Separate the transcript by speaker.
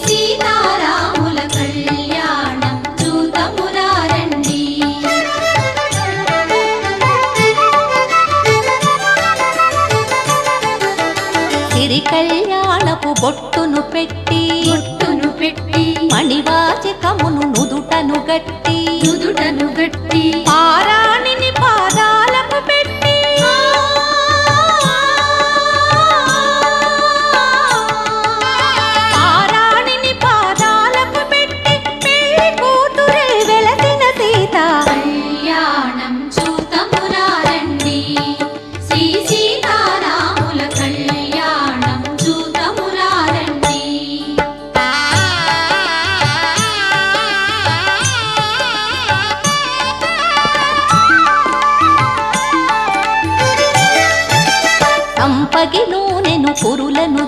Speaker 1: సీతారాముల కళ్యాణం చూతమురారండి.
Speaker 2: సిరి కళ్యాణపు బొట్టును పెట్టి మణివాచకమును నుదుటను గట్టి పారాణిని పాదాలకు పెట్టి పెళ్లి కూతురే వెలసిన సీత
Speaker 1: కళ్యాణం చూతమురారండి. శ్రీ సీతారాముల కళ్యాణం చూతమురారండి. సంపగి నూనెను పురులను